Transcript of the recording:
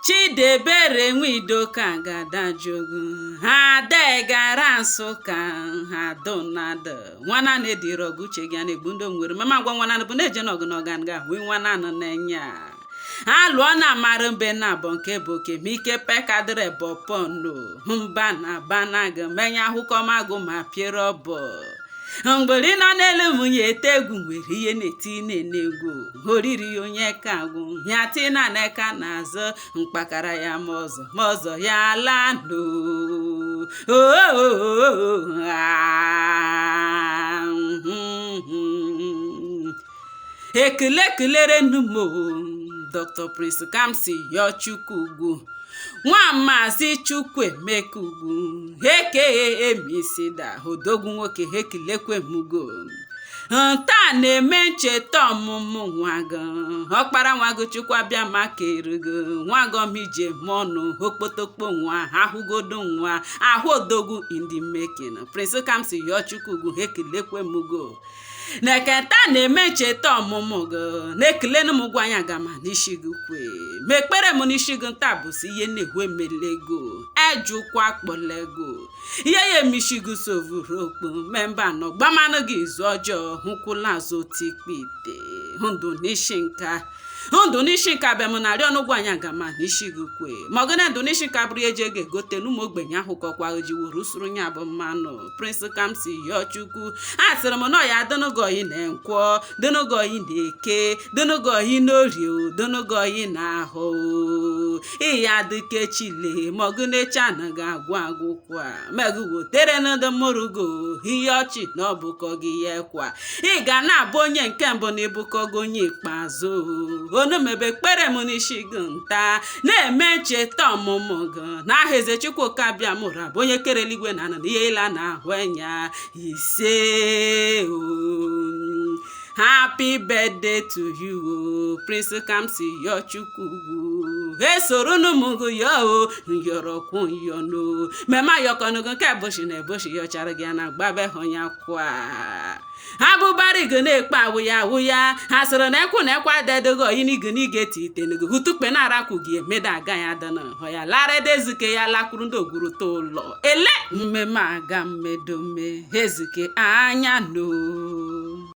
Chidebere Nwidoka gadajogu adegara Nsụka ha donada nwana na-ediri ọgụ uche gị na-egbundo nwere mama gwa nwana bụ na-eje n'ọgụnọgan ga hụ nwana nọ n'enya alụọ na mara mbe na abọ nke bụ oke ma ike pekadịrị bọpọno mba na banaga menya ahụkọmagụ ma piere ọbọ mgberi nọ n'elu nwunye ete egwu nwere ihe na-eti na-enegwu oriri onye ka agwụ ya tina n'eka n'azụ mkpakara ya ma ọzọ ya lano ekele kelere numo Dr. Prince Kamsi Yochukwu nwa Maazị Chukwuemeka Ugwu eke emisida Odogwu nwoke ekilekwe mugo taa na-eme ncheta ọmụmụ nwago ọkpara nwago Chukwu abịa maka erugo nwago mije mọnụ okpotokpo nwa ahụgodo nwa ahụ Odogwu in the making Prince Kamsi Yochukwu Ugwu ekilekwe mugo neketa na-eme ncheta ọmụmụ gị na-ekele m gwa anya gama n'isi gị kwe ma ekpere m n'isi gị nta bụsi ihe na-ewe melego ejukwa kpọlego ihe ya emishi gị sovuru okpu memba nọ gbamanụ gị izu ọjọọ hụkwụla azụ tikpite ndụ n'isi nka bịa m narị ọnụgwọ anya gama n'isi gị kwe ma ọgụna ndụ n'isi nka bụrụ eji ego egote n'ụmụ ogbenye ahụ kọkwa ji wuru usoro nya bụ mmanụ Prince Kamsi Yochukwu asịrị m nọ ya dịnụgoyi na nkwọ dịnụgoyi na eke dịnụgoyi n'orie dịnụgoyi na ahụ iya dịke chile ma ọgụnecha anaghị agwụ agwụkwa megụ wotere n'ndị mụrụgo ihe ọchị na ọbụkọ gị ya kwa ị ga na-abụ onye nke mbụ na ịbụkọ gị onye ikpeazụ onumebe ekpere m n'isi gị nta na-eme ncheta ọmụmụ gị n'aha Eze Chukwuka bịa mụrụ abụ onye kere eluigwe na ana na ihe ịla na-ahụ enya ise happy birthday to you Prince Kamsi Yochukwu esoro n'ụmụgụ ya o nyorokwu yono mema yọkọnụgụ nke boshi na eboshi yọchara gị na gbabe honya kwa abụbara igo na-ekpe awụ ya ha sịrị na ekwu na ekwa dedogo oyinigo n'ige tite nugo hutukpe na-arakwu gị emeda aga ya dana hoya larede ezuke ya lakwuru ndị ogwuruta ụlọ ele mmemme aga mmedome ezuke anya no